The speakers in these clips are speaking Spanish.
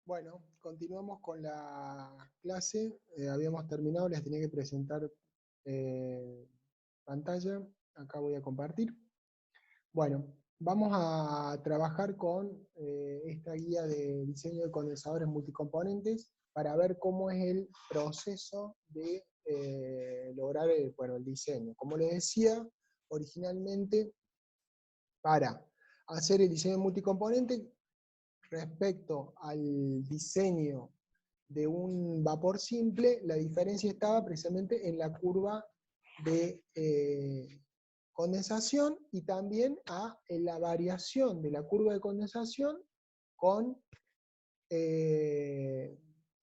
Bueno, continuamos con la clase. Habíamos terminado, les tenía que presentar pantalla. Acá voy a compartir. Bueno, vamos a trabajar con esta guía de diseño de condensadores multicomponentes para ver cómo es el proceso de lograr el diseño. Como les decía, originalmente para hacer el diseño multicomponente, respecto al diseño de un vapor simple, la diferencia estaba precisamente en la curva de condensación y también en la variación de la curva de condensación con, eh,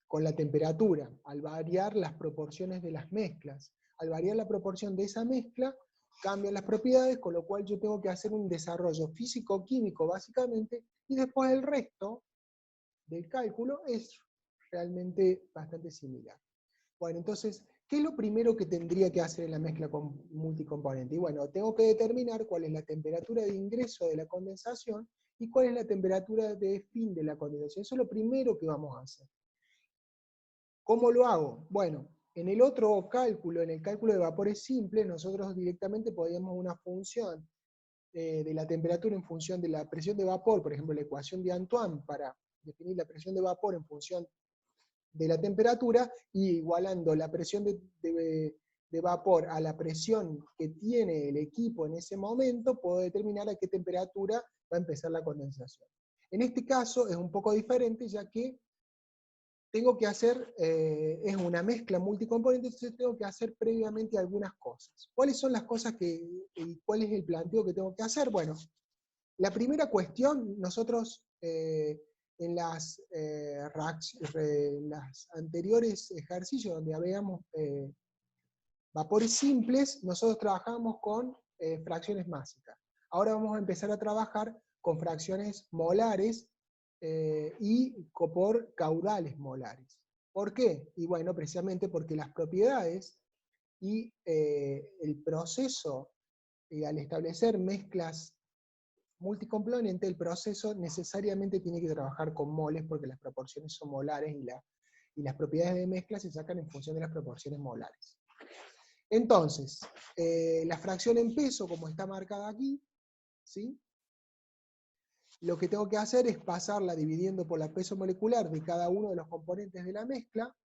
con la temperatura, al variar las proporciones de las mezclas. Al variar la proporción de esa mezcla, cambian las propiedades, con lo cual yo tengo que hacer un desarrollo físico-químico básicamente, y después el resto del cálculo es realmente bastante similar. Bueno, entonces, ¿qué es lo primero que tendría que hacer en la mezcla multicomponente? Y bueno, tengo que determinar cuál es la temperatura de ingreso de la condensación y cuál es la temperatura de fin de la condensación. Eso es lo primero que vamos a hacer. ¿Cómo lo hago? Bueno, en el otro cálculo, en el cálculo de vapores simples, nosotros directamente podíamos una función de la temperatura en función de la presión de vapor, por ejemplo, la ecuación de Antoine para definir la presión de vapor en función de la temperatura, y igualando la presión de vapor a la presión que tiene el equipo en ese momento, puedo determinar a qué temperatura va a empezar la condensación. En este caso es un poco diferente, ya que tengo que hacer, es una mezcla multicomponente, entonces tengo que hacer previamente algunas cosas. ¿Cuáles son las cosas y cuál es el planteo que tengo que hacer? Bueno, la primera cuestión, nosotros en las anteriores ejercicios donde habíamos vapores simples, nosotros trabajábamos con fracciones másicas. Ahora vamos a empezar a trabajar con fracciones molares y por caudales molares. ¿Por qué? Y bueno, precisamente porque las propiedades y el proceso, al establecer mezclas multicomponente, el proceso necesariamente tiene que trabajar con moles porque las proporciones son molares y las propiedades de mezcla se sacan en función de las proporciones molares. Entonces, la fracción en peso, como está marcada aquí, ¿sí? Lo que tengo que hacer es pasarla dividiendo por la peso molecular de cada uno de los componentes de la mezcla.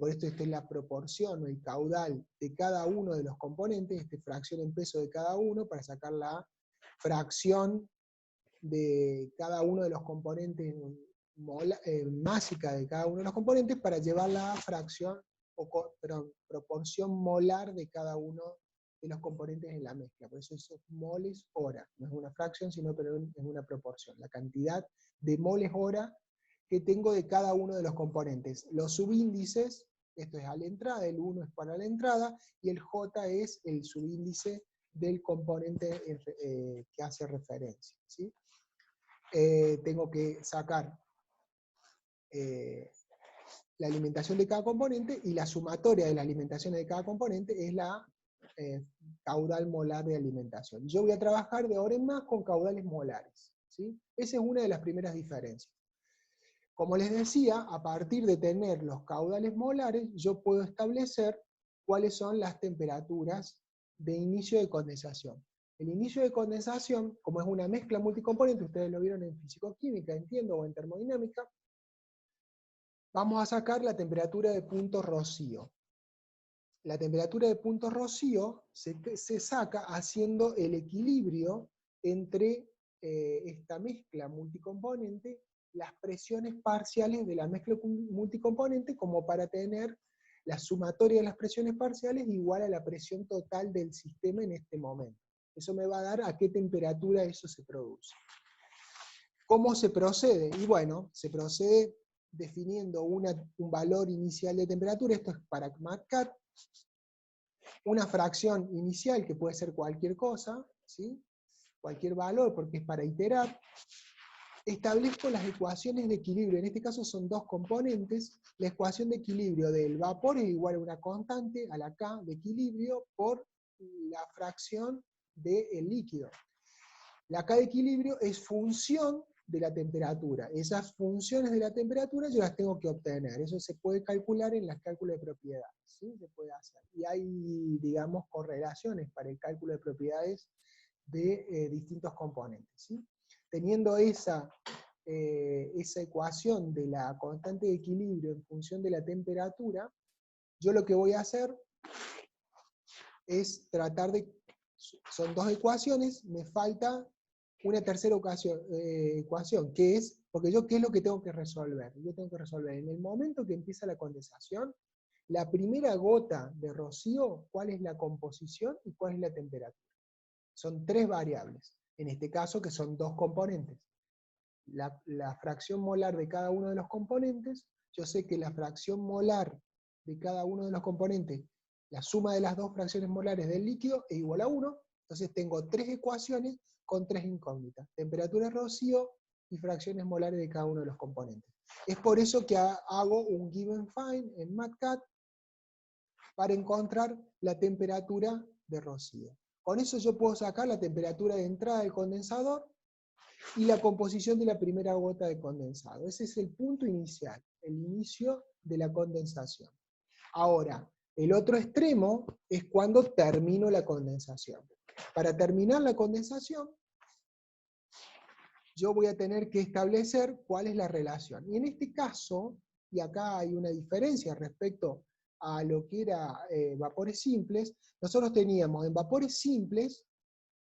Por esto esta es la proporción o el caudal de cada uno de los componentes, esta es fracción en peso de cada uno, para sacar la fracción de cada uno de los componentes másica de cada uno de los componentes, para llevar la fracción proporción molar de cada uno de los componentes en la mezcla. Por eso es moles hora, no es una fracción, sino pero es una proporción, la cantidad de moles hora que tengo de cada uno de los componentes. Los subíndices, esto es a la entrada, el 1 es para la entrada, y el J es el subíndice del componente que hace referencia, ¿sí? Tengo que sacar la alimentación de cada componente, y la sumatoria de las alimentaciones de cada componente es la caudal molar de alimentación. Yo voy a trabajar de ahora en más con caudales molares, ¿sí? Esa es una de las primeras diferencias. Como les decía, a partir de tener los caudales molares, yo puedo establecer cuáles son las temperaturas de inicio de condensación. El inicio de condensación, como es una mezcla multicomponente, ustedes lo vieron en fisicoquímica, entiendo, o en termodinámica, vamos a sacar la temperatura de punto rocío. La temperatura de punto rocío se saca haciendo el equilibrio entre esta mezcla multicomponente, las presiones parciales de la mezcla multicomponente, como para tener la sumatoria de las presiones parciales igual a la presión total del sistema en este momento. Eso me va a dar a qué temperatura eso se produce. ¿Cómo se procede? Y bueno, se procede definiendo un valor inicial de temperatura, esto es para MATCAT, una fracción inicial que puede ser cualquier cosa, ¿sí? Cualquier valor, porque es para iterar. Establezco las ecuaciones de equilibrio, en este caso son dos componentes. La ecuación de equilibrio del vapor es igual a una constante, a la K de equilibrio, por la fracción del líquido. La K de equilibrio es función de la temperatura. Esas funciones de la temperatura yo las tengo que obtener. Eso se puede calcular en los cálculos de propiedades, ¿sí? Se puede hacer. Y hay, digamos, correlaciones para el cálculo de propiedades de distintos componentes, ¿sí? Teniendo esa ecuación de la constante de equilibrio en función de la temperatura, yo lo que voy a hacer es tratar de... Son dos ecuaciones, me falta una tercera ecuación, que es, porque yo, ¿qué es lo que tengo que resolver? Yo tengo que resolver, en el momento que empieza la condensación, la primera gota de rocío, cuál es la composición y cuál es la temperatura. Son tres variables, en este caso que son dos componentes. La fracción molar de cada uno de los componentes, yo sé que la fracción molar de cada uno de los componentes, la suma de las dos fracciones molares del líquido es igual a 1, entonces tengo tres ecuaciones con tres incógnitas, temperatura de rocío y fracciones molares de cada uno de los componentes. Es por eso que hago un given find en MATCAD para encontrar la temperatura de rocío. Con eso yo puedo sacar la temperatura de entrada del condensador y la composición de la primera gota de condensado. Ese es el punto inicial, el inicio de la condensación. Ahora, el otro extremo es cuando termino la condensación. Para terminar la condensación, yo voy a tener que establecer cuál es la relación. Y en este caso, y acá hay una diferencia respecto a lo que era vapores simples, nosotros teníamos en vapores simples,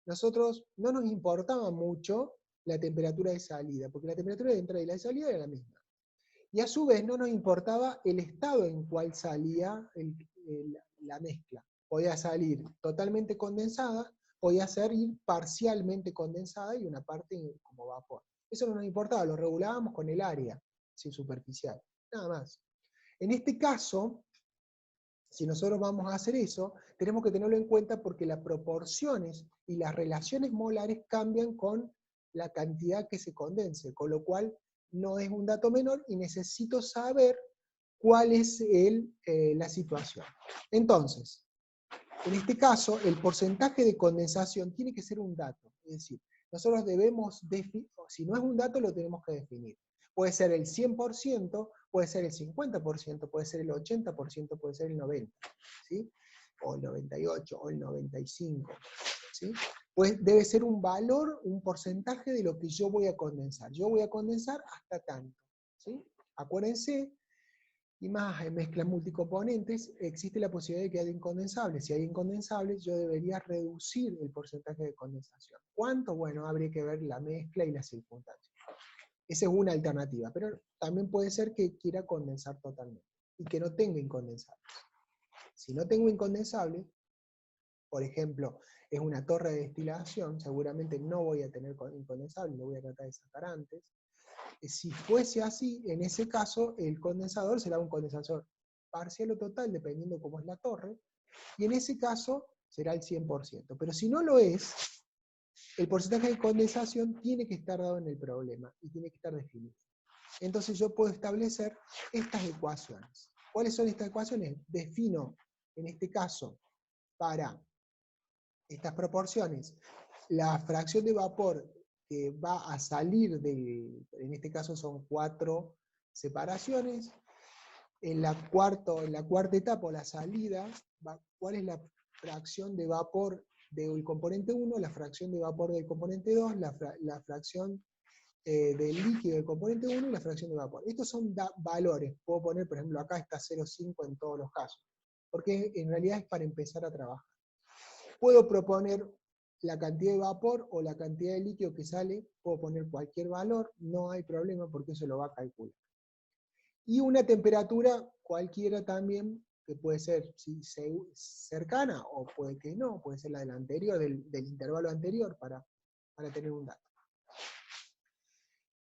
nosotros no nos importaba mucho la temperatura de salida, porque la temperatura de entrada y la de salida era la misma. Y a su vez no nos importaba el estado en cual salía la mezcla. Podía salir totalmente condensada, podía salir parcialmente condensada y una parte como vapor. Eso no nos importaba, lo regulábamos con el área superficial, nada más. En este caso, si nosotros vamos a hacer eso, tenemos que tenerlo en cuenta porque las proporciones y las relaciones molares cambian con la cantidad que se condense, con lo cual no es un dato menor y necesito saber cuál es la situación. Entonces, en este caso, el porcentaje de condensación tiene que ser un dato, es decir, nosotros debemos definir, si no es un dato lo tenemos que definir. Puede ser el 100%, puede ser el 50%, puede ser el 80%, puede ser el 90%, ¿sí? O el 98%, o el 95%, ¿sí? Pues debe ser un valor, un porcentaje de lo que yo voy a condensar. Yo voy a condensar hasta tanto, ¿sí? Acuérdense, y más en mezclas multicomponentes, existe la posibilidad de que haya incondensables. Si hay incondensables, yo debería reducir el porcentaje de condensación. ¿Cuánto? Bueno, habría que ver la mezcla y las circunstancias. Esa es una alternativa, pero también puede ser que quiera condensar totalmente y que no tenga incondensables. Si no tengo incondensables, por ejemplo, es una torre de destilación, seguramente no voy a tener incondensables, lo voy a tratar de sacar antes. Si fuese así, en ese caso, el condensador será un condensador parcial o total, dependiendo cómo es la torre, y en ese caso será el 100%. Pero si no lo es, el porcentaje de condensación tiene que estar dado en el problema, y tiene que estar definido. Entonces yo puedo establecer estas ecuaciones. ¿Cuáles son estas ecuaciones? Defino, en este caso, para estas proporciones, la fracción de vapor que va a salir en este caso son 4 separaciones, en la cuarta etapa, o la salida, ¿cuál es la fracción de vapor del componente 1, la fracción de vapor del componente 2, la fracción del líquido del componente 1 y la fracción de vapor? Estos son valores, puedo poner, por ejemplo, acá está 0,5 en todos los casos, porque en realidad es para empezar a trabajar. Puedo proponer la cantidad de vapor o la cantidad de líquido que sale, puedo poner cualquier valor, no hay problema porque eso lo va a calcular. Y una temperatura cualquiera también, que puede ser cercana o puede que no, puede ser la del anterior, del intervalo anterior para tener un dato.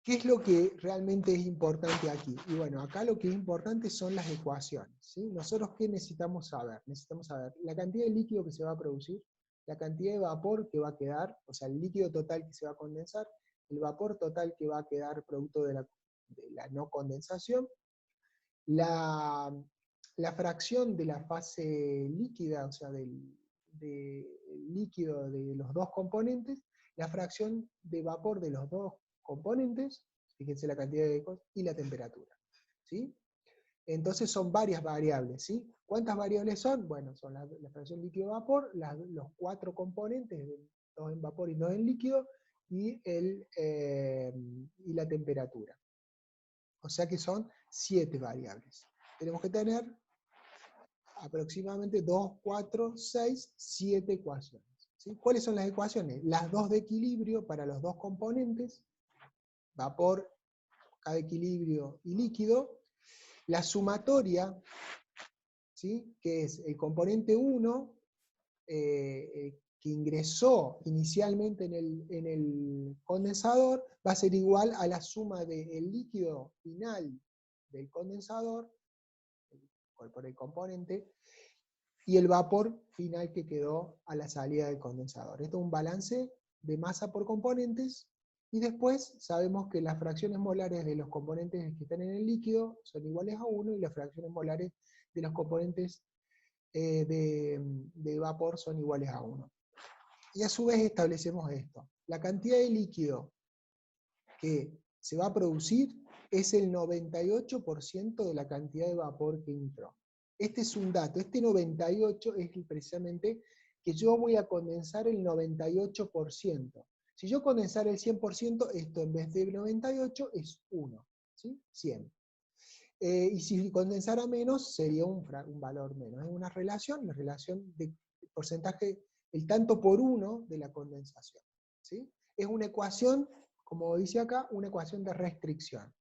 ¿Qué es lo que realmente es importante aquí? Y bueno, acá lo que es importante son las ecuaciones, ¿sí? Nosotros, ¿qué necesitamos saber? Necesitamos saber la cantidad de líquido que se va a producir, la cantidad de vapor que va a quedar, o sea, el líquido total que se va a condensar, el vapor total que va a quedar producto de la no condensación, la fracción de la fase líquida, o sea, del líquido de los dos componentes, la fracción de vapor de los dos componentes, fíjense la cantidad de cosas, y la temperatura. ¿Sí? Entonces son varias variables. ¿Sí? ¿Cuántas variables son? Bueno, son la fracción líquido-vapor, los 4 componentes, 2 en vapor y 2 en líquido, y la temperatura. O sea que son 7 variables. Tenemos que tener aproximadamente 2, 4, 6, 7 ecuaciones. ¿Sí? ¿Cuáles son las ecuaciones? Las dos de equilibrio para los dos componentes, vapor, cada equilibrio y líquido. La sumatoria, ¿sí? Que es el componente 1, que ingresó inicialmente en el condensador, va a ser igual a la suma del líquido final del condensador, por el componente, y el vapor final que quedó a la salida del condensador. Esto es un balance de masa por componentes, y después sabemos que las fracciones molares de los componentes que están en el líquido son iguales a 1, y las fracciones molares de los componentes de vapor son iguales a 1. Y a su vez establecemos esto. La cantidad de líquido que se va a producir es el 98% de la cantidad de vapor que entró. Este es un dato, este 98 es precisamente que yo voy a condensar el 98%. Si yo condensara el 100%, esto en vez de 98 es 1, ¿sí? 100. Y si condensara menos, sería un valor menos. Es una relación, la relación de porcentaje, el tanto por 1 de la condensación. ¿Sí? Es una ecuación, como dice acá, una ecuación de restricción.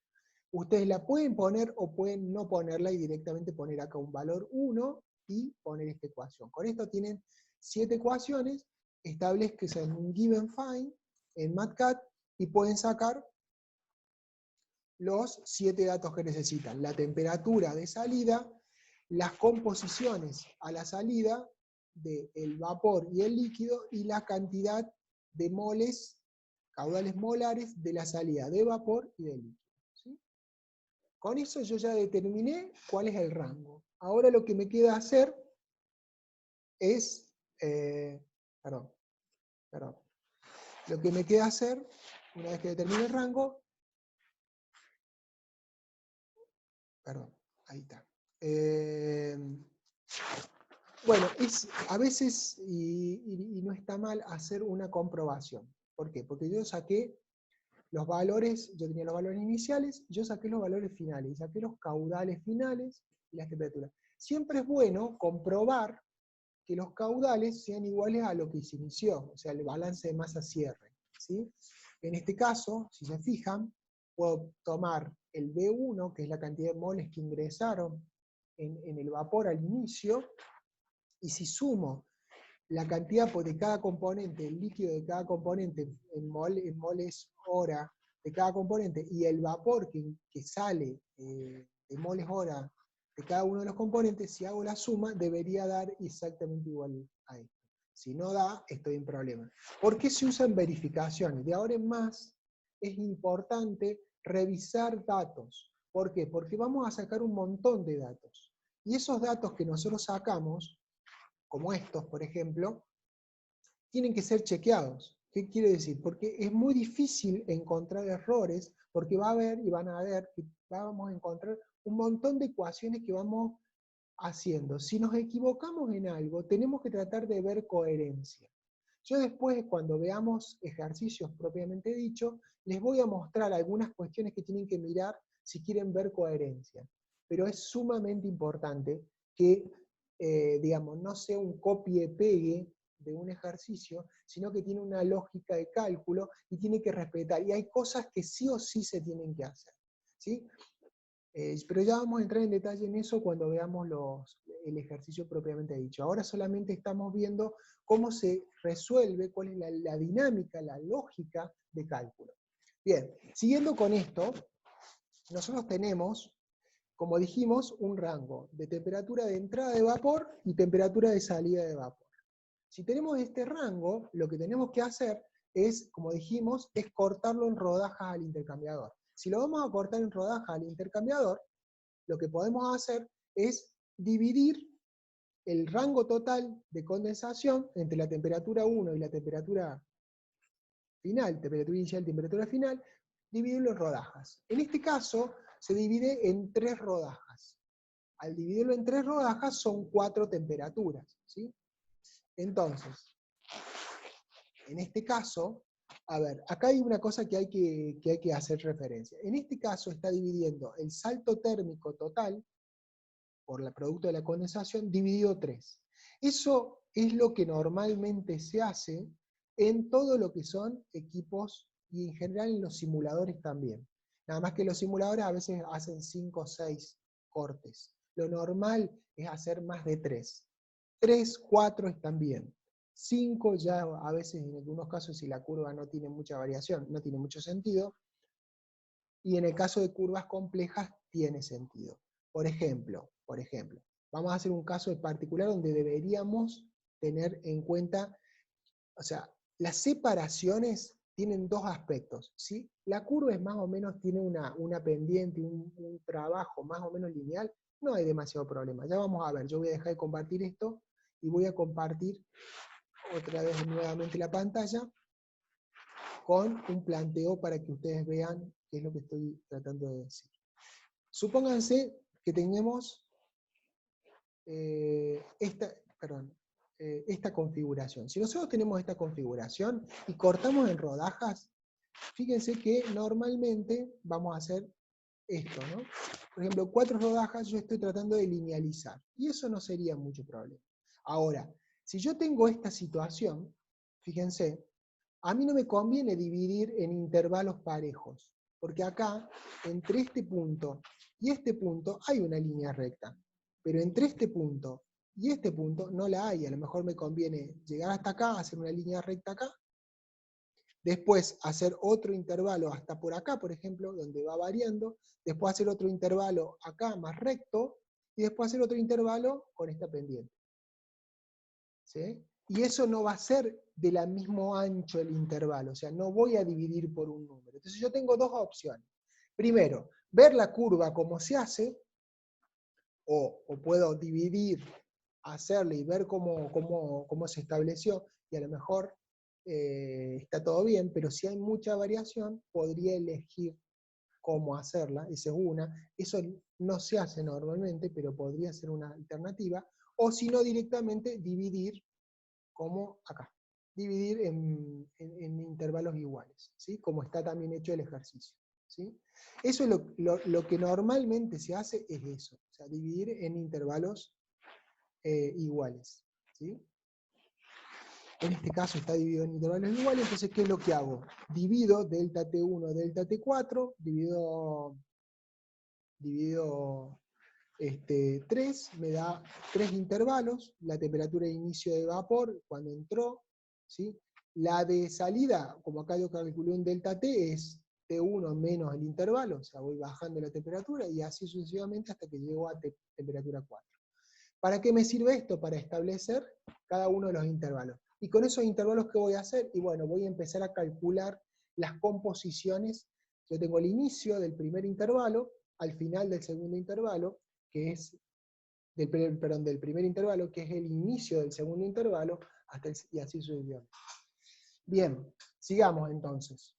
Ustedes la pueden poner o pueden no ponerla y directamente poner acá un valor 1 y poner esta ecuación. Con esto tienen 7 ecuaciones, establezcan un given find en MATCAD y pueden sacar los 7 datos que necesitan: la temperatura de salida, las composiciones a la salida del vapor y el líquido, y la cantidad de moles, caudales molares de la salida de vapor y del líquido. ¿Sí? Con eso yo ya determiné cuál es el rango. Ahora lo que me queda hacer es, lo que me queda hacer, una vez que determine el rango, ahí está. Bueno, a veces, y no está mal, hacer una comprobación. ¿Por qué? Porque yo saqué los valores, yo tenía los valores iniciales, yo saqué los valores finales, y saqué los caudales finales y las temperaturas. Siempre es bueno comprobar que los caudales sean iguales a lo que se inició, o sea, el balance de masa-cierre. ¿Sí? En este caso, si se fijan, puedo tomar el B1, que es la cantidad de moles que ingresaron en el vapor al inicio, y si sumo la cantidad de cada componente, el líquido de cada componente en moles hora de cada componente, y el vapor que sale de moles hora de cada uno de los componentes, si hago la suma, debería dar exactamente igual a esto. Si no da, estoy en problema. ¿Por qué se usan verificaciones? De ahora en más es importante revisar datos. ¿Por qué? Porque vamos a sacar un montón de datos. Y esos datos que nosotros sacamos, como estos, por ejemplo, tienen que ser chequeados. ¿Qué quiere decir? Porque es muy difícil encontrar errores, porque vamos a encontrar un montón de ecuaciones que vamos haciendo. Si nos equivocamos en algo, tenemos que tratar de ver coherencia. Yo después, cuando veamos ejercicios propiamente dicho, les voy a mostrar algunas cuestiones que tienen que mirar si quieren ver coherencia. Pero es sumamente importante que, digamos, no sea un copie-pegue de un ejercicio, sino que tiene una lógica de cálculo y tiene que respetar. Y hay cosas que sí o sí se tienen que hacer. ¿Sí? Pero ya vamos a entrar en detalle en eso cuando veamos el ejercicio propiamente dicho. Ahora solamente estamos viendo cómo se resuelve, cuál es la dinámica, la lógica de cálculo. Bien, siguiendo con esto, nosotros tenemos, como dijimos, un rango de temperatura de entrada de vapor y temperatura de salida de vapor. Si tenemos este rango, lo que tenemos que hacer es, como dijimos, es cortarlo en rodajas al intercambiador. Si lo vamos a cortar en rodajas al intercambiador, lo que podemos hacer es dividir el rango total de condensación entre la temperatura 1 y la temperatura final, temperatura inicial y temperatura final, dividirlo en rodajas. En este caso, se divide en 3 rodajas. Al dividirlo en 3 rodajas son 4 temperaturas, ¿sí? Entonces, en este caso, a ver, acá hay una cosa que hay que hacer referencia. En este caso está dividiendo el salto térmico total, por el producto de la condensación, dividido 3. Eso es lo que normalmente se hace en todo lo que son equipos, y en general en los simuladores también. Nada más que los simuladores a veces hacen 5 o 6 cortes. Lo normal es hacer más de 3. 3, 4 están bien. 5 ya a veces, en algunos casos, si la curva no tiene mucha variación, no tiene mucho sentido. Y en el caso de curvas complejas, tiene sentido. Por ejemplo, vamos a hacer un caso particular donde deberíamos tener en cuenta, o sea, las separaciones tienen 2 aspectos, ¿sí? La curva es más o menos, tiene una pendiente, un trabajo más o menos lineal, no hay demasiado problema. Ya vamos a ver, yo voy a dejar de compartir esto, y voy a compartir otra vez nuevamente la pantalla, con un planteo para que ustedes vean qué es lo que estoy tratando de decir. Supónganse que tenemos esta configuración. Si nosotros tenemos esta configuración y cortamos en rodajas, fíjense que normalmente vamos a hacer esto, ¿no? Por ejemplo, 4 rodajas yo estoy tratando de linealizar, y eso no sería mucho problema. Ahora, si yo tengo esta situación, fíjense, a mí no me conviene dividir en intervalos parejos, porque acá, entre este punto y este punto, hay una línea recta. Pero entre este punto y este punto no la hay. A lo mejor me conviene llegar hasta acá, hacer una línea recta acá, después hacer otro intervalo hasta por acá, por ejemplo, donde va variando, después hacer otro intervalo acá más recto, y después hacer otro intervalo con esta pendiente. ¿Sí? Y eso no va a ser de la mismo ancho el intervalo, o sea, no voy a dividir por un número. Entonces yo tengo 2 opciones. Primero, ver la curva cómo se hace, o puedo dividir, hacerle y ver cómo se estableció, y a lo mejor está todo bien, pero si hay mucha variación, podría elegir cómo hacerla, esa es una. Eso no se hace normalmente, pero podría ser una alternativa, o si no directamente dividir, como acá, dividir en intervalos iguales, ¿sí? Como está también hecho el ejercicio, ¿sí? Eso es lo que normalmente se hace, es eso, o sea, dividir en intervalos iguales, ¿sí? En este caso está dividido en intervalos iguales, entonces ¿qué es lo que hago? Divido delta T1, delta T4, divido 3, me da 3 intervalos, la temperatura de inicio de vapor cuando entró, ¿sí? La de salida, como acá yo calculé un delta T, es T1 menos el intervalo, o sea, voy bajando la temperatura, y así sucesivamente hasta que llego a temperatura 4. ¿Para qué me sirve esto? Para establecer cada uno de los intervalos. Y con esos intervalos, ¿qué voy a hacer? Y bueno, voy a empezar a calcular las composiciones. Yo tengo el inicio del primer intervalo, al final del segundo intervalo, que es del primer intervalo, que es el inicio del segundo intervalo, y así sucesivamente. Bien, sigamos entonces.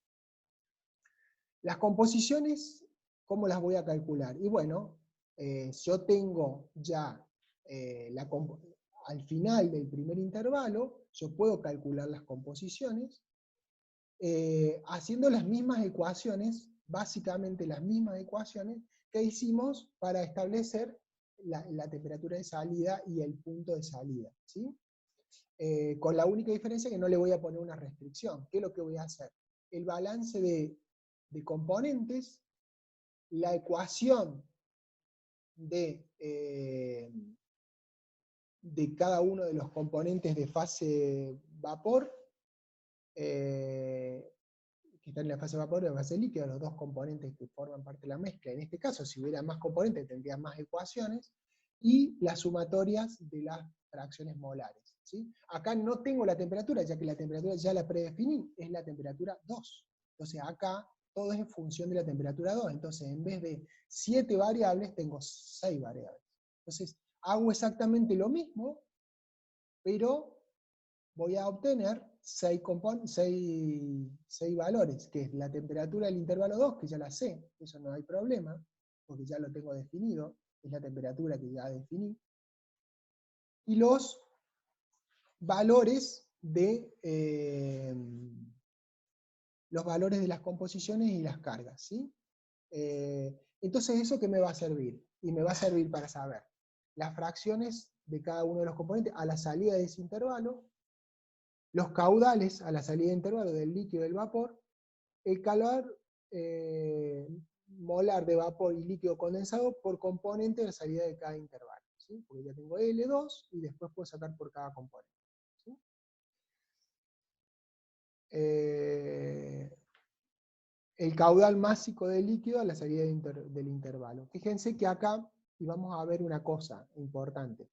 Las composiciones, ¿cómo las voy a calcular? Y bueno, yo tengo ya al final del primer intervalo, yo puedo calcular las composiciones, haciendo las mismas ecuaciones, básicamente las mismas ecuaciones que hicimos para establecer la temperatura de salida y el punto de salida, ¿sí? Con la única diferencia que no le voy a poner una restricción. ¿Qué es lo que voy a hacer? El balance de componentes, la ecuación de cada uno de los componentes de fase vapor, que están en la fase vapor y la fase líquida, los 2 componentes que forman parte de la mezcla. En este caso, si hubiera más componentes, tendría más ecuaciones, y las sumatorias de las fracciones molares, ¿sí? Acá no tengo la temperatura, ya que la temperatura ya la predefiní, es la temperatura 2. Entonces acá todo es en función de la temperatura 2, entonces en vez de 7 variables, tengo 6 variables. Entonces hago exactamente lo mismo, pero voy a obtener 6 valores, que es la temperatura del intervalo 2, que ya la sé, eso no hay problema, porque ya lo tengo definido, es la temperatura que ya definí, y los valores de las composiciones y las cargas, ¿sí? Entonces, ¿eso qué me va a servir? Y me va a servir para saber las fracciones de cada uno de los componentes a la salida de ese intervalo, los caudales a la salida de intervalo del líquido y del vapor, el calor molar de vapor y líquido condensado por componente de la salida de cada intervalo, ¿sí? Porque ya tengo L2 y después puedo sacar por cada componente, ¿sí? El caudal másico del líquido a la salida del intervalo. Fíjense que acá, y vamos a ver una cosa importante,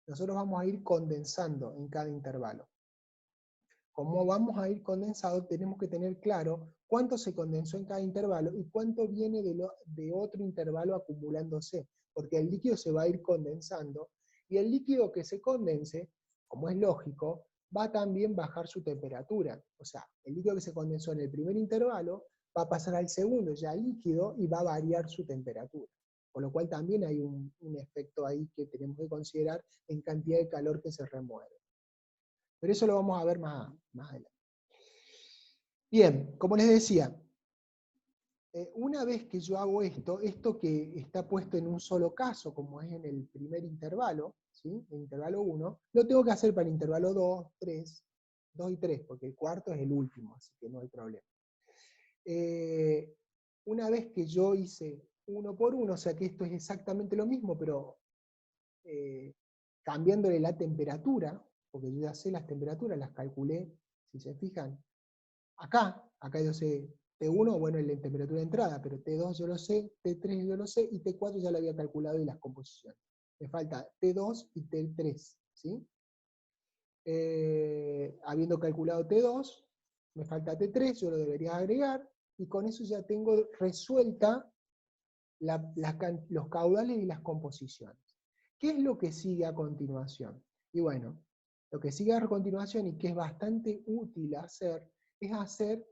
nosotros vamos a ir condensando en cada intervalo. Como vamos a ir condensando, tenemos que tener claro cuánto se condensó en cada intervalo y cuánto viene de otro intervalo acumulándose, porque el líquido se va a ir condensando, y el líquido que se condense, como es lógico, va a también bajar su temperatura. O sea, el líquido que se condensó en el primer intervalo va a pasar al segundo ya líquido y va a variar su temperatura. Con lo cual también hay un efecto ahí que tenemos que considerar en cantidad de calor que se remueve. Pero eso lo vamos a ver más adelante. Bien, como les decía, una vez que yo hago esto que está puesto en un solo caso, como es en el primer intervalo, ¿sí? El intervalo 1, lo tengo que hacer para el intervalo 2, 3, 2 y 3, porque el cuarto es el último, así que no hay problema. Una vez que yo hice uno por uno, o sea que esto es exactamente lo mismo, pero cambiándole la temperatura, porque yo ya sé las temperaturas, las calculé, si se fijan, acá yo sé T1, bueno, es la temperatura de entrada, pero T2 yo lo sé, T3 yo lo sé, y T4 ya lo había calculado y las composiciones. Me falta T2 y T3, ¿sí? Habiendo calculado T2, me falta T3, yo lo debería agregar, y con eso ya tengo resuelta los caudales y las composiciones. ¿Qué es lo que sigue a continuación? Y bueno, lo que sigue a continuación y que es bastante útil hacer, es hacer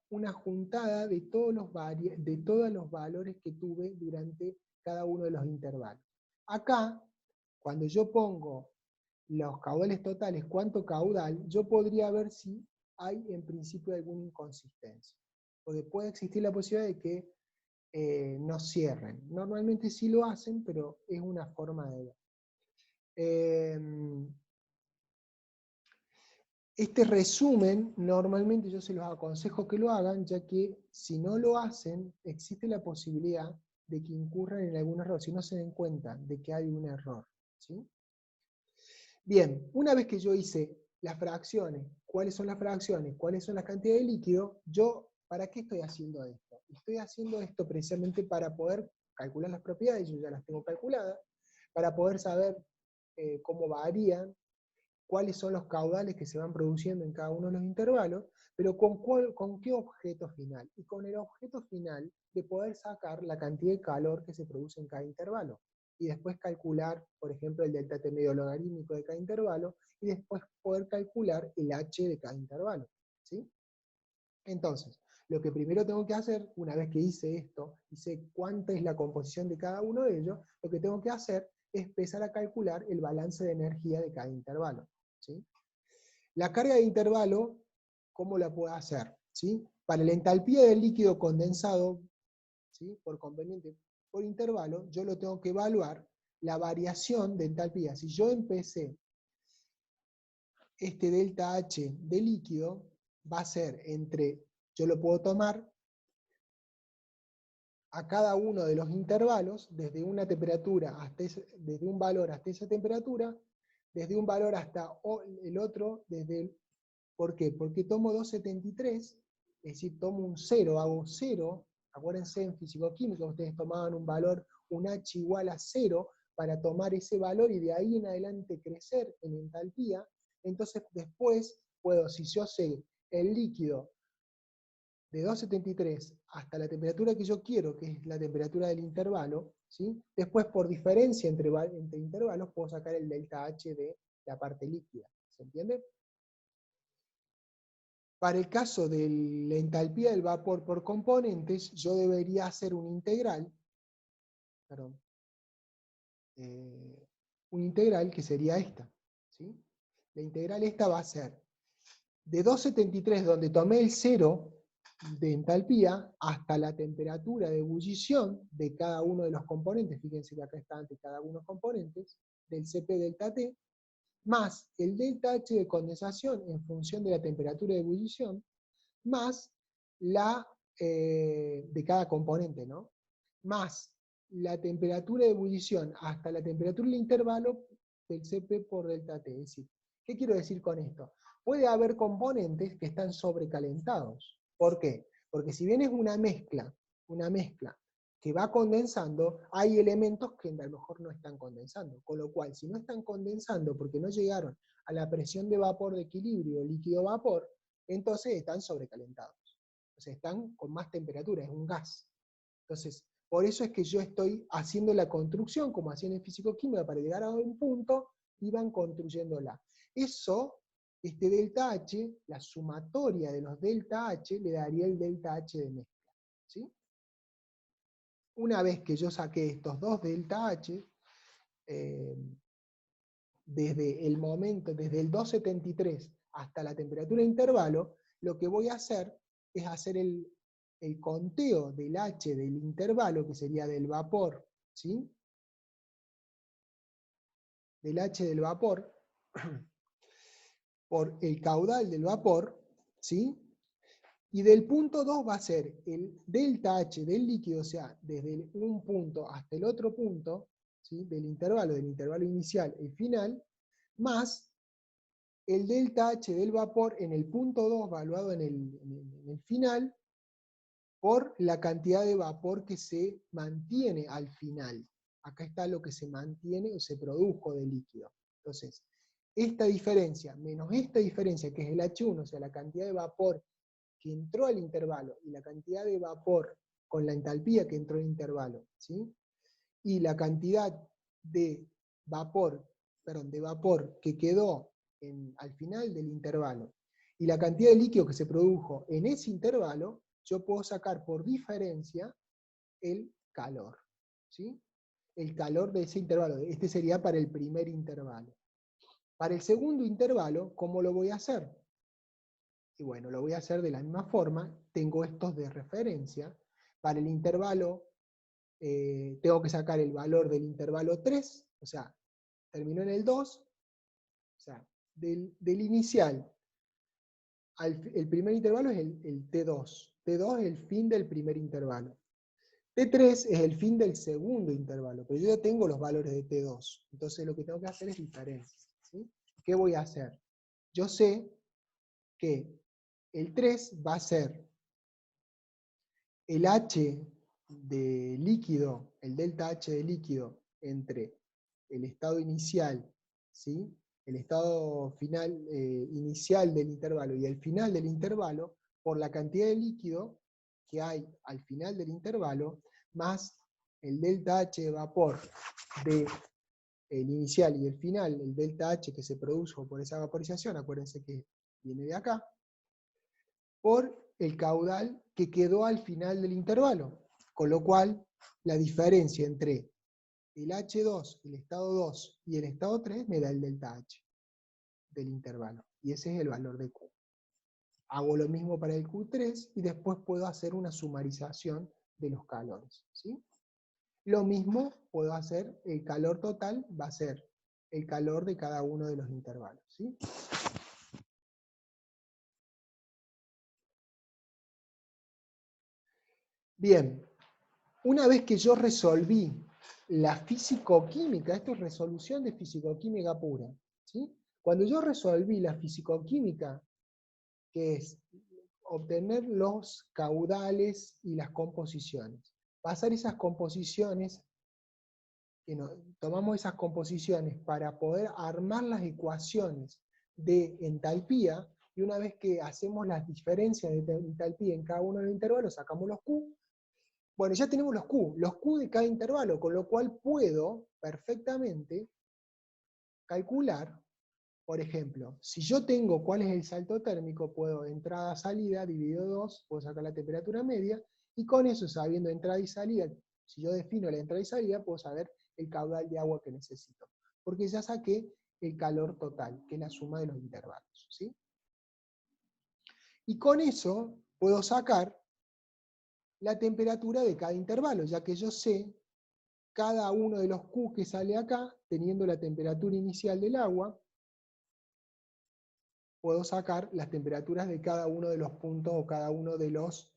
una juntada de todos los valores que tuve durante cada uno de los intervalos. Acá, cuando yo pongo los caudales totales, cuánto caudal, yo podría ver si hay en principio alguna inconsistencia. Porque puede existir la posibilidad de que no cierren. Normalmente sí lo hacen, pero es una forma de ver. Este resumen, normalmente yo se los aconsejo que lo hagan, ya que si no lo hacen, existe la posibilidad de que incurran en algún error, si no se den cuenta de que hay un error, ¿sí? Bien, una vez que yo hice las fracciones, cuáles son las fracciones, cuáles son las cantidades de líquido, ¿para qué estoy haciendo esto? Estoy haciendo esto precisamente para poder calcular las propiedades, yo ya las tengo calculadas, para poder saber cómo varían, cuáles son los caudales que se van produciendo en cada uno de los intervalos, pero ¿con qué objeto final? Y con el objeto final de poder sacar la cantidad de calor que se produce en cada intervalo, y después calcular, por ejemplo, el delta T medio logarítmico de cada intervalo, y después poder calcular el H de cada intervalo, ¿sí? Entonces, lo que primero tengo que hacer, una vez que hice esto, y sé cuánta es la composición de cada uno de ellos, lo que tengo que hacer es empezar a calcular el balance de energía de cada intervalo, ¿sí? La carga de intervalo, ¿cómo la puedo hacer? ¿Sí? Para la entalpía del líquido condensado, ¿sí? Por conveniente, por intervalo, yo lo tengo que evaluar la variación de entalpía. Si yo empecé este delta H de líquido, va a ser yo lo puedo tomar a cada uno de los intervalos, desde una temperatura desde un valor hasta esa temperatura, desde un valor hasta el otro, ¿por qué? Porque tomo 273, es decir, tomo un 0, hago 0, acuérdense en físico-química, ustedes tomaban un valor, un H igual a 0, para tomar ese valor y de ahí en adelante crecer en entalpía. Entonces después puedo, si yo sé el líquido de 273 hasta la temperatura que yo quiero, que es la temperatura del intervalo, ¿sí? Después por diferencia entre intervalos puedo sacar el delta H de la parte líquida. ¿Se entiende? Para el caso de la entalpía del vapor por componentes, yo debería hacer un integral, perdón, un integral que sería esta, ¿sí? La integral esta va a ser de 273, donde tomé el 0 de entalpía, hasta la temperatura de ebullición de cada uno de los componentes, fíjense que acá está ante cada uno de los componentes, del Cp delta T, más el delta H de condensación en función de la temperatura de ebullición, más la de cada componente, ¿no? Más la temperatura de ebullición hasta la temperatura del intervalo del Cp por delta T. Es decir, ¿qué quiero decir con esto? Puede haber componentes que están sobrecalentados. ¿Por qué? Porque si bien es una mezcla que va condensando, hay elementos que a lo mejor no están condensando. Con lo cual, si no están condensando porque no llegaron a la presión de vapor de equilibrio líquido-vapor, entonces están sobrecalentados. O sea, están con más temperatura, es un gas. Entonces, por eso es que yo estoy haciendo la construcción, como hacían en físico-química, para llegar a un punto, iban construyéndola. Eso, este delta H, la sumatoria de los delta H, le daría el delta H de mezcla. ¿Sí? Una vez que yo saqué estos dos delta H, desde el momento, desde el 273 hasta la temperatura de intervalo, lo que voy a hacer es hacer el conteo del H del intervalo, que sería del vapor, ¿sí? Del H del vapor, por el caudal del vapor, ¿sí? Y del punto 2 va a ser el delta H del líquido, o sea, desde un punto hasta el otro punto, ¿sí? Del intervalo inicial, el final, más el delta H del vapor en el punto 2, evaluado en el final, por la cantidad de vapor que se mantiene al final. Acá está lo que se mantiene o se produjo de líquido. Entonces, esta diferencia menos esta diferencia, que es el H1, o sea, la cantidad de vapor que entró al intervalo, y la cantidad de vapor con la entalpía que entró al intervalo, ¿sí? Y la cantidad de vapor que quedó al final del intervalo, y la cantidad de líquido que se produjo en ese intervalo, yo puedo sacar por diferencia el calor, ¿sí? El calor de ese intervalo. Este sería para el primer intervalo. Para el segundo intervalo, ¿cómo lo voy a hacer? Y bueno, lo voy a hacer de la misma forma. Tengo estos de referencia. Para el intervalo, tengo que sacar el valor del intervalo 3, o sea, terminó en el 2, o sea, del inicial el primer intervalo es el T2. T2 es el fin del primer intervalo. T3 es el fin del segundo intervalo, pero yo ya tengo los valores de T2. Entonces lo que tengo que hacer es diferencia, ¿sí? ¿Qué voy a hacer? Yo sé que el 3 va a ser el H de líquido, el delta H de líquido, entre el estado inicial, ¿sí? El estado final, inicial del intervalo y el final del intervalo, por la cantidad de líquido que hay al final del intervalo, más el delta H de vapor del inicial y el final, el delta H que se produjo por esa vaporización, acuérdense que viene de acá, por el caudal que quedó al final del intervalo. Con lo cual, la diferencia entre el H2, el estado 2 y el estado 3 me da el delta H del intervalo. Y ese es el valor de Q. Hago lo mismo para el Q3 y después puedo hacer una sumarización de los calores, ¿sí? Lo mismo puedo hacer, el calor total va a ser el calor de cada uno de los intervalos, ¿sí? Bien, una vez que yo resolví la fisicoquímica, esto es resolución de fisicoquímica pura, ¿sí? Cuando yo resolví la fisicoquímica, que es obtener los caudales y las composiciones, pasar esas composiciones, tomamos esas composiciones para poder armar las ecuaciones de entalpía, y una vez que hacemos las diferencias de entalpía en cada uno de los intervalos, sacamos los Q. Bueno, ya tenemos los Q de cada intervalo, con lo cual puedo perfectamente calcular por ejemplo, si yo tengo cuál es el salto térmico, puedo entrada-salida, dividido 2, puedo sacar la temperatura media, y con eso, sabiendo entrada y salida, si yo defino la entrada y salida, puedo saber el caudal de agua que necesito. Porque ya saqué el calor total, que es la suma de los intervalos, ¿sí? Y con eso puedo sacar la temperatura de cada intervalo, ya que yo sé cada uno de los Q que sale acá, teniendo la temperatura inicial del agua, puedo sacar las temperaturas de cada uno de los puntos o cada uno de los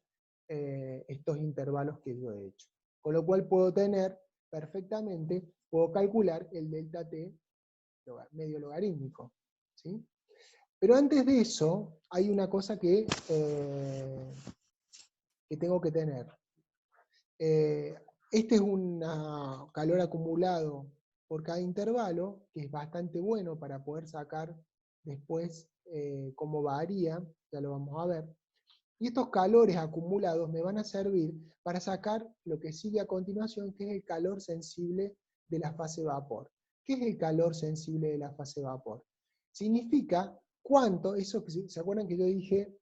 estos intervalos que yo he hecho. Con lo cual puedo tener perfectamente, puedo calcular el delta T medio logarítmico, ¿sí? Pero antes de eso, hay una cosa que tengo que tener. Este es un calor acumulado por cada intervalo, que es bastante bueno para poder sacar después cómo varía, ya lo vamos a ver. Y estos calores acumulados me van a servir para sacar lo que sigue a continuación, que es el calor sensible de la fase vapor. ¿Qué es el calor sensible de la fase vapor? Significa cuánto, eso que se acuerdan que yo dije,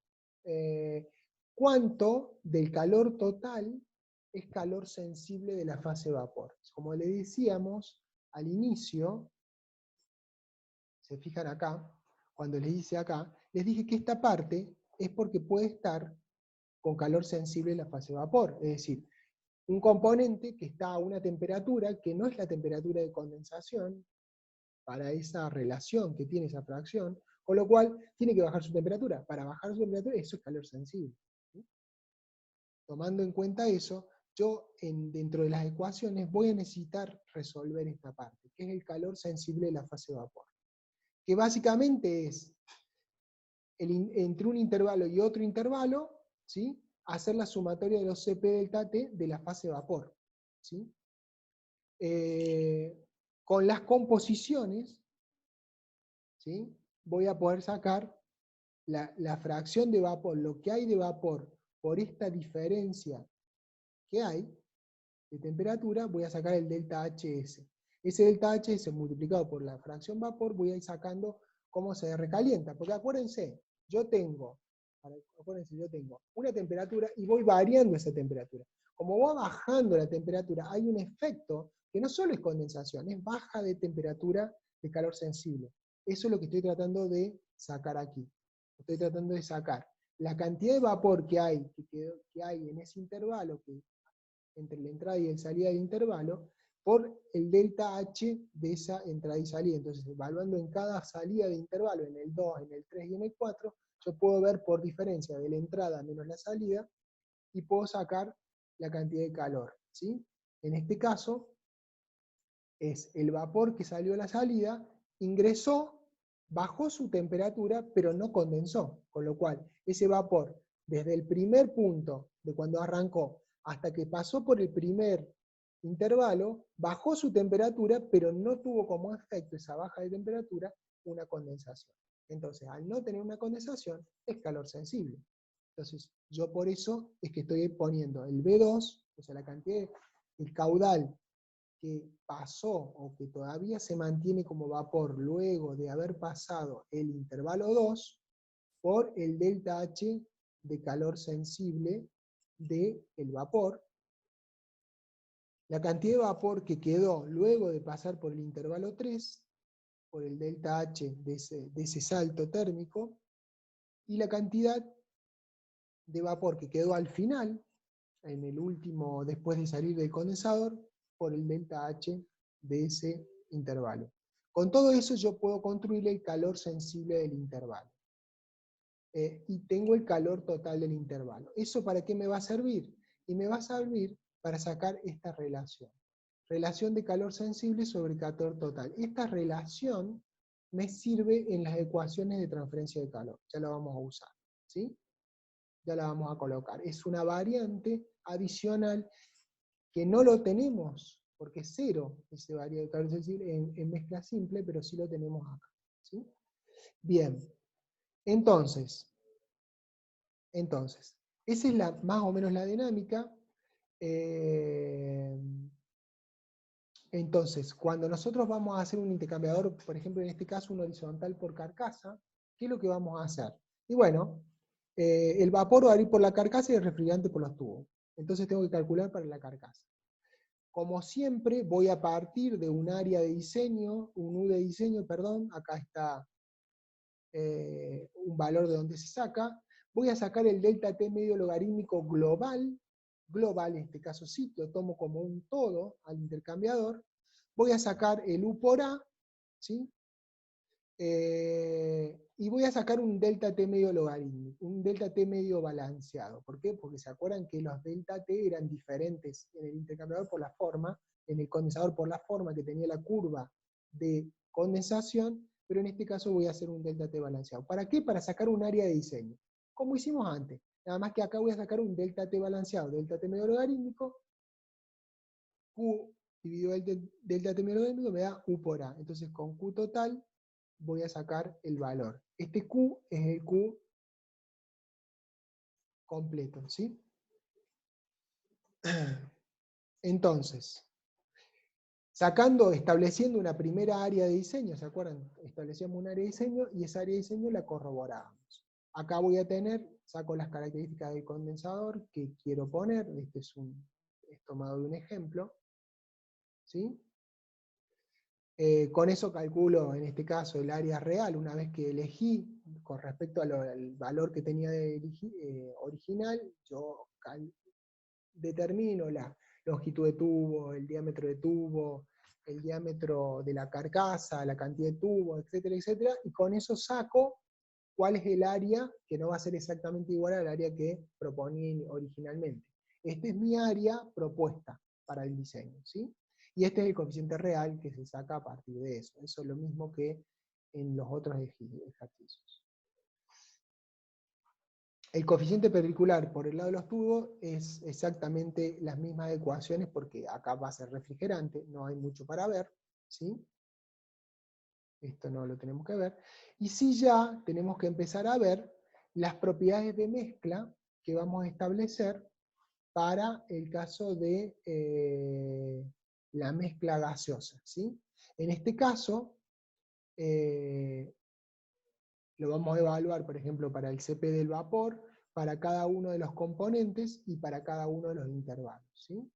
cuánto del calor total es calor sensible de la fase vapor. Como le decíamos al inicio, se fijan acá, cuando les hice acá, les dije que esta parte es porque puede estar con calor sensible en la fase vapor, es decir, un componente que está a una temperatura que no es la temperatura de condensación para esa relación que tiene esa fracción, con lo cual tiene que bajar su temperatura. Para bajar su temperatura, eso es calor sensible. ¿Sí? Tomando en cuenta eso, yo dentro de las ecuaciones voy a necesitar resolver esta parte, que es el calor sensible de la fase vapor. Que básicamente es entre un intervalo y otro intervalo, ¿sí? Hacer la sumatoria de los Cp delta T de la fase vapor. ¿Sí? Con las composiciones, ¿sí? Voy a poder sacar la fracción de vapor, lo que hay de vapor por esta diferencia que hay de temperatura, voy a sacar el delta HS. Ese delta HS multiplicado por la fracción vapor, voy a ir sacando cómo se recalienta. Porque acuérdense, yo tengo una temperatura y voy variando esa temperatura. Como va bajando la temperatura, hay un efecto que no solo es condensación, es baja de temperatura de calor sensible. Eso es lo que estoy tratando de sacar aquí. Estoy tratando de sacar la cantidad de vapor que hay en ese intervalo, que entre la entrada y la salida del intervalo, por el delta H de esa entrada y salida. Entonces, evaluando en cada salida de intervalo, en el 2, en el 3 y en el 4, yo puedo ver por diferencia de la entrada menos la salida, y puedo sacar la cantidad de calor. ¿Sí? En este caso, es el vapor que salió a la salida, ingresó, bajó su temperatura, pero no condensó. Con lo cual, ese vapor, desde el primer punto de cuando arrancó, hasta que pasó por el primer intervalo, bajó su temperatura, pero no tuvo como efecto esa baja de temperatura una condensación. Entonces, al no tener una condensación, es calor sensible. Entonces, yo por eso es que estoy poniendo el B2, o sea, la cantidad, el caudal que pasó o que todavía se mantiene como vapor luego de haber pasado el intervalo 2 por el delta H de calor sensible del vapor. La cantidad de vapor que quedó luego de pasar por el intervalo 3, por el delta H de ese salto térmico, y la cantidad de vapor que quedó al final, en el último, después de salir del condensador, por el delta H de ese intervalo. Con todo eso yo puedo construir el calor sensible del intervalo. Y tengo el calor total del intervalo. ¿Eso para qué me va a servir? Y me va a servir para sacar esta relación. Relación de calor sensible sobre calor total. Esta relación me sirve en las ecuaciones de transferencia de calor. Ya la vamos a usar. ¿Sí? Ya la vamos a colocar. Es una variante adicional que no lo tenemos, porque es cero ese variante de calor sensible en mezcla simple, pero sí lo tenemos acá. ¿Sí? Bien, entonces, esa es más o menos la dinámica. Entonces, cuando nosotros vamos a hacer un intercambiador, por ejemplo, en este caso un horizontal por carcasa, ¿qué es lo que vamos a hacer? Y bueno, el vapor va a ir por la carcasa y el refrigerante por los tubos. Entonces tengo que calcular para la carcasa. Como siempre, voy a partir de un área de diseño, un U de diseño, perdón, acá está un valor de donde se saca. Voy a sacar el delta T medio logarítmico global, en este caso sí, lo tomo como un todo al intercambiador. Voy a sacar el U por A, ¿sí? Y voy a sacar un delta T medio logarítmico, un delta T medio balanceado. ¿Por qué? Porque se acuerdan que los delta T eran diferentes en el intercambiador por la forma, en el condensador por la forma que tenía la curva de condensación, pero en este caso voy a hacer un delta T balanceado. ¿Para qué? Para sacar un área de diseño, como hicimos antes. Nada más que acá voy a sacar un delta T balanceado, delta T medio logarítmico, Q dividido el delta T medio logarítmico me da U por A. Entonces con Q total voy a sacar el valor. Este Q es el Q completo, ¿sí? Entonces, estableciendo una primera área de diseño, ¿se acuerdan? Establecíamos un área de diseño y esa área de diseño la corroborábamos. Acá voy a tener, saco las características del condensador que quiero poner, este es tomado de un ejemplo, ¿sí? Con eso calculo, en este caso, el área real, una vez que elegí, con respecto al valor que tenía original, yo determino la longitud de tubo, el diámetro de tubo, el diámetro de la carcasa, la cantidad de tubo, etcétera, etcétera, y con eso saco cuál es el área que no va a ser exactamente igual al área que proponí originalmente. Esta es mi área propuesta para el diseño, ¿sí? Y este es el coeficiente real que se saca a partir de eso. Eso es lo mismo que en los otros ejercicios. El coeficiente pericular por el lado de los tubos es exactamente las mismas ecuaciones porque acá va a ser refrigerante, no hay mucho para ver, ¿sí? Esto no lo tenemos que ver. Y sí ya tenemos que empezar a ver las propiedades de mezcla que vamos a establecer para el caso de la mezcla gaseosa, ¿sí? En este caso, lo vamos a evaluar, por ejemplo, para el CP del vapor, para cada uno de los componentes y para cada uno de los intervalos, ¿sí?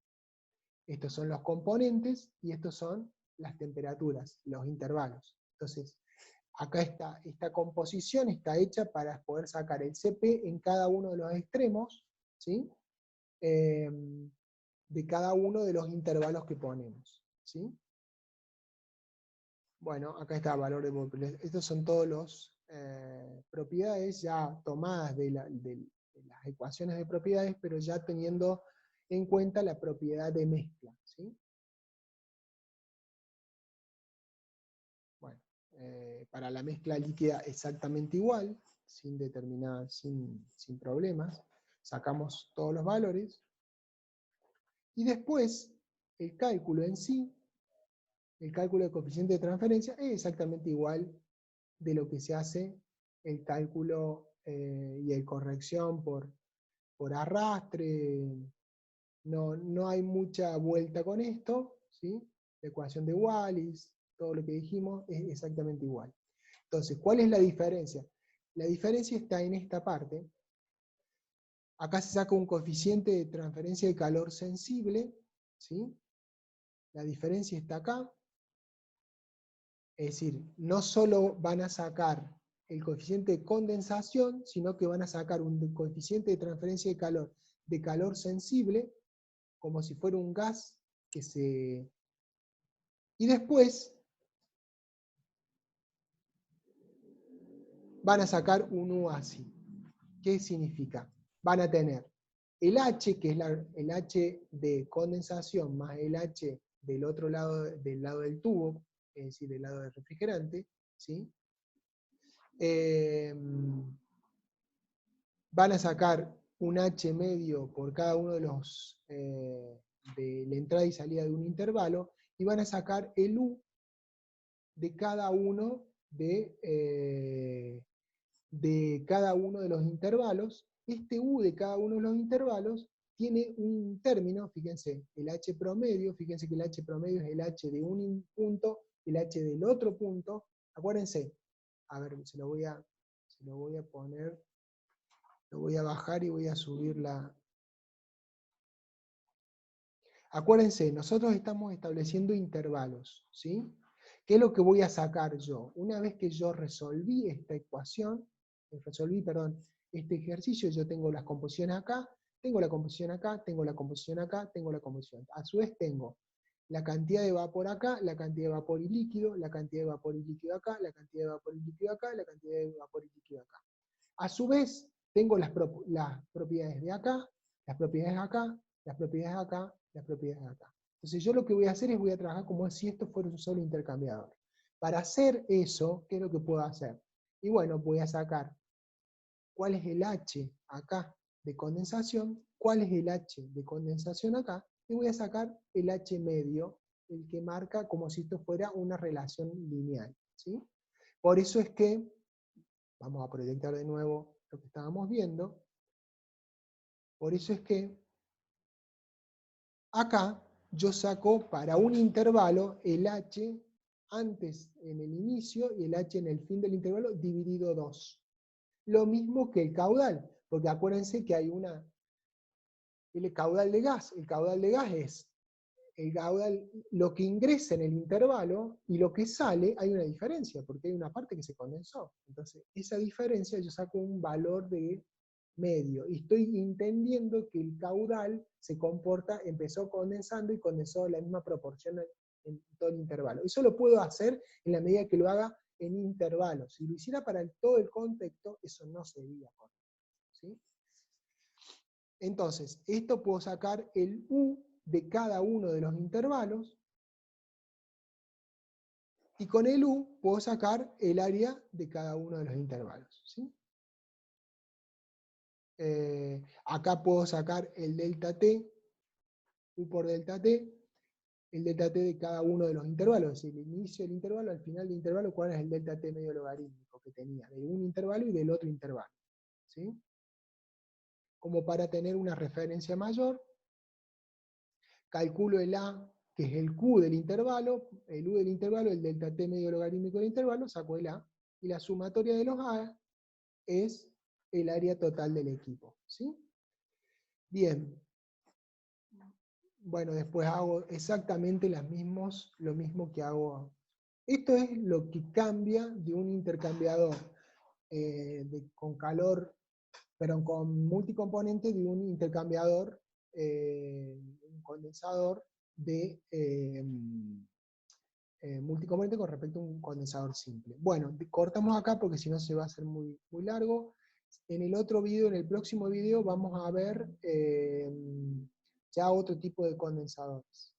Estos son los componentes y estos son las temperaturas, los intervalos. Entonces, acá esta composición está hecha para poder sacar el CP en cada uno de los extremos, ¿sí? De cada uno de los intervalos que ponemos, ¿sí? Bueno, acá está el valor de Moebius. Estos son todos los propiedades ya tomadas de las ecuaciones de propiedades, pero ya teniendo en cuenta la propiedad de mezcla, ¿sí? Bueno, para la mezcla líquida exactamente igual, sin problemas. Sacamos todos los valores. Y después, el cálculo en sí, el cálculo de coeficiente de transferencia, es exactamente igual de lo que se hace el cálculo y el corrección por arrastre. No hay mucha vuelta con esto, ¿sí? La ecuación de Wallis, todo lo que dijimos es exactamente igual. Entonces, ¿cuál es la diferencia? La diferencia está en esta parte. Acá se saca un coeficiente de transferencia de calor sensible, ¿sí? La diferencia está acá. Es decir, no solo van a sacar el coeficiente de condensación, sino que van a sacar un coeficiente de transferencia de calor sensible, como si fuera un gas que se... Y después van a sacar un U así. ¿Qué significa? Van a tener el H, que es el H de condensación, más el H del otro lado, del lado del tubo, es decir, del lado del refrigerante, ¿sí? Van a sacar un H medio por cada uno de los de la entrada y salida de un intervalo, y van a sacar el U de cada uno de cada uno de los intervalos. Este U de cada uno de los intervalos tiene un término, fíjense, el H promedio, fíjense que el H promedio es el H de un punto, el H del otro punto. Acuérdense, a ver, se lo voy a poner, lo voy a bajar y voy a subir la... Acuérdense, nosotros estamos estableciendo intervalos, ¿sí? ¿Qué es lo que voy a sacar yo? Una vez que yo resolví esta ecuación, este ejercicio, yo tengo las composiciones acá, tengo la composición acá, tengo la composición acá, tengo la composición. A su vez tengo la cantidad de vapor acá, la cantidad de vapor y líquido, la cantidad de vapor y líquido acá, la cantidad de vapor y líquido acá, la cantidad de vapor y líquido acá. A su vez, tengo las propiedades de acá, las propiedades acá, las propiedades acá, las propiedades acá. Entonces yo lo que voy a hacer es voy a trabajar como si esto fuera un solo intercambiador. Para hacer eso, ¿qué es lo que puedo hacer? Y bueno, voy a sacar cuál es el H acá de condensación, cuál es el H de condensación acá, y voy a sacar el H medio, el que marca como si esto fuera una relación lineal, ¿sí? Por eso es que, vamos a proyectar de nuevo lo que estábamos viendo, por eso es que acá yo saco para un intervalo el H antes en el inicio y el H en el fin del intervalo dividido 2. Lo mismo que el caudal, porque acuérdense que hay el caudal de gas. El caudal de gas es el caudal, lo que ingresa en el intervalo y lo que sale, hay una diferencia, porque hay una parte que se condensó. Entonces, esa diferencia yo saco un valor de medio, y estoy entendiendo que el caudal se comporta, empezó condensando y condensó la misma proporción en todo el intervalo. Eso lo puedo hacer en la medida que lo haga en intervalos. Si lo hiciera para todo el contexto, eso no sería correcto, ¿sí? Entonces, esto puedo sacar el U de cada uno de los intervalos, y con el U puedo sacar el área de cada uno de los intervalos, ¿sí? Acá puedo sacar el delta T, U por delta T, el delta T de cada uno de los intervalos, es decir, el inicio del intervalo, al final del intervalo, cuál es el delta T medio logarítmico que tenía, de un intervalo y del otro intervalo, ¿sí? Como para tener una referencia mayor, calculo el A, que es el Q del intervalo, el U del intervalo, el delta T medio logarítmico del intervalo, saco el A, y la sumatoria de los A es el área total del equipo, ¿sí? Bien. Bueno, después hago exactamente lo mismo que hago. Esto es lo que cambia de un intercambiador con calor, pero con multicomponente, de un intercambiador, un condensador de multicomponente con respecto a un condensador simple. Bueno, cortamos acá porque si no se va a hacer muy, muy largo. En el otro video, en el próximo video, vamos a ver ya otro tipo de condensadores.